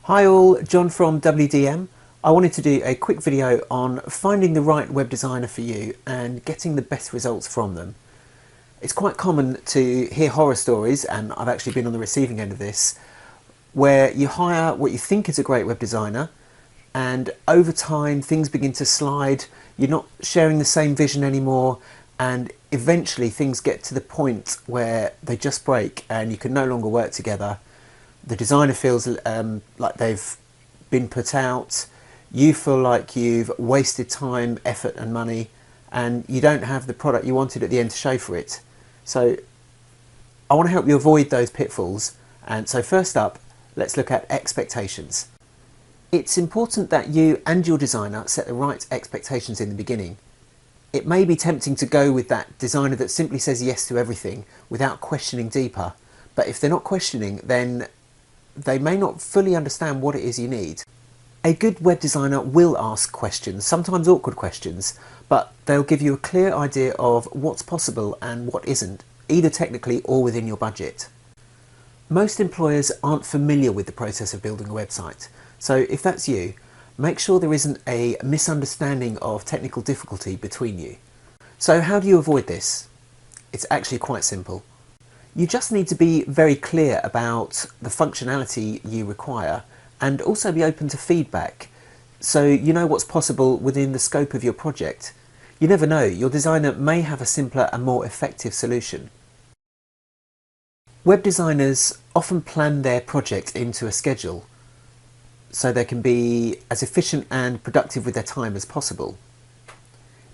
Hi all, John from WDM. I wanted to do a quick video on finding the right web designer for you and getting the best results from them. It's quite common to hear horror stories, and I've actually been on the receiving end of this, where you hire what you think is a great web designer and over time things begin to slide, you're not sharing the same vision anymore, and eventually things get to the point where they just break and you can no longer work together. The designer feels like they've been put out, you feel like you've wasted time, effort and money, and you don't have the product you wanted at the end to show for it. So I want to help you avoid those pitfalls, and so first up, let's look at expectations. It's important that you and your designer set the right expectations in the beginning. It may be tempting to go with that designer that simply says yes to everything without questioning deeper, but if they're not questioning, then they may not fully understand what it is you need. A good web designer will ask questions, sometimes awkward questions, but they'll give you a clear idea of what's possible and what isn't, either technically or within your budget. Most employers aren't familiar with the process of building a website, so if that's you, make sure there isn't a misunderstanding of technical difficulty between you. So how do you avoid this? It's actually quite simple. You just need to be very clear about the functionality you require and also be open to feedback so you know what's possible within the scope of your project. You never know, your designer may have a simpler and more effective solution. Web designers often plan their project into a schedule so they can be as efficient and productive with their time as possible.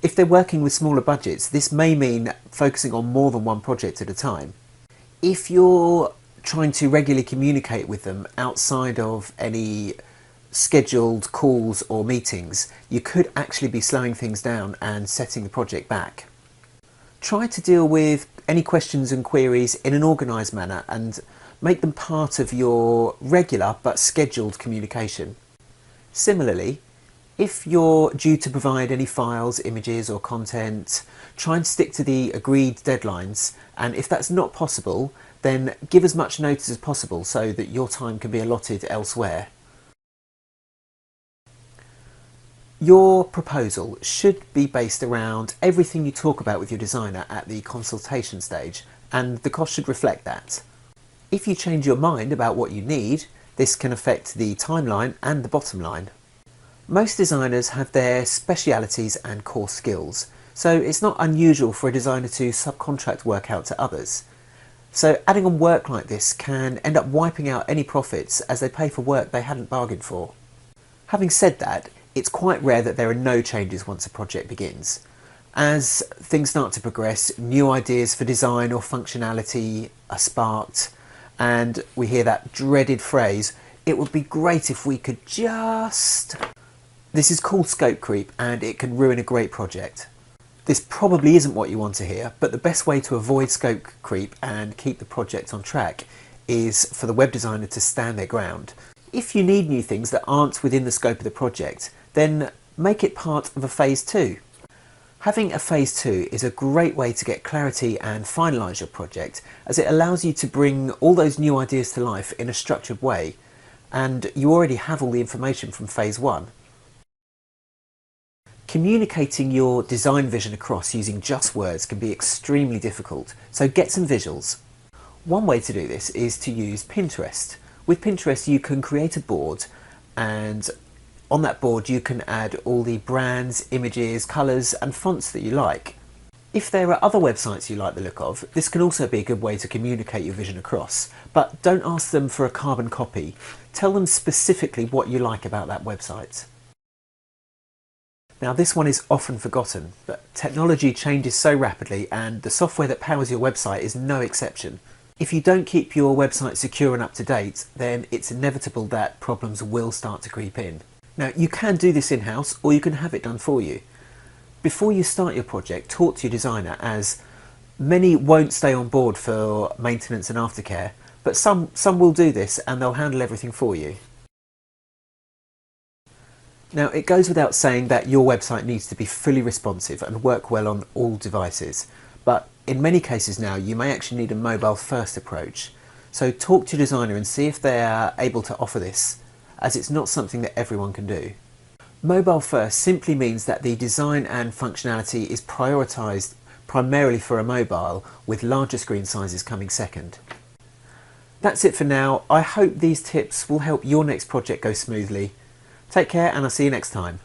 If they're working with smaller budgets, this may mean focusing on more than one project at a time. If you're trying to regularly communicate with them outside of any scheduled calls or meetings, you could actually be slowing things down and setting the project back. Try to deal with any questions and queries in an organised manner and make them part of your regular but scheduled communication. Similarly, if you're due to provide any files, images or content, try and stick to the agreed deadlines, and if that's not possible, then give as much notice as possible so that your time can be allotted elsewhere. Your proposal should be based around everything you talk about with your designer at the consultation stage, and the cost should reflect that. If you change your mind about what you need, this can affect the timeline and the bottom line. Most designers have their specialities and core skills, so it's not unusual for a designer to subcontract work out to others. So adding on work like this can end up wiping out any profits as they pay for work they hadn't bargained for. Having said that, it's quite rare that there are no changes once a project begins. As things start to progress, new ideas for design or functionality are sparked, and we hear that dreaded phrase, "It would be great if we could just..." This is called scope creep, and it can ruin a great project. This probably isn't what you want to hear, but the best way to avoid scope creep and keep the project on track is for the web designer to stand their ground. If you need new things that aren't within the scope of the project, then make it part of a phase 2. Having a phase 2 is a great way to get clarity and finalise your project, as it allows you to bring all those new ideas to life in a structured way, and you already have all the information from phase 1. Communicating your design vision across using just words can be extremely difficult, so get some visuals. One way to do this is to use Pinterest. With Pinterest you can create a board, and on that board you can add all the brands, images, colours and fonts that you like. If there are other websites you like the look of, this can also be a good way to communicate your vision across, but don't ask them for a carbon copy. Tell them specifically what you like about that website. Now this one is often forgotten, but technology changes so rapidly and the software that powers your website is no exception. If you don't keep your website secure and up to date, then it's inevitable that problems will start to creep in. Now you can do this in-house or you can have it done for you. Before you start your project, talk to your designer, as many won't stay on board for maintenance and aftercare, but some will do this and they'll handle everything for you. Now it goes without saying that your website needs to be fully responsive and work well on all devices, but in many cases now you may actually need a mobile first approach. So talk to your designer and see if they are able to offer this. as it's not something that everyone can do. Mobile first simply means that the design and functionality is prioritised primarily for a mobile, with larger screen sizes coming second. That's it for now. I hope these tips will help your next project go smoothly. Take care, and I'll see you next time.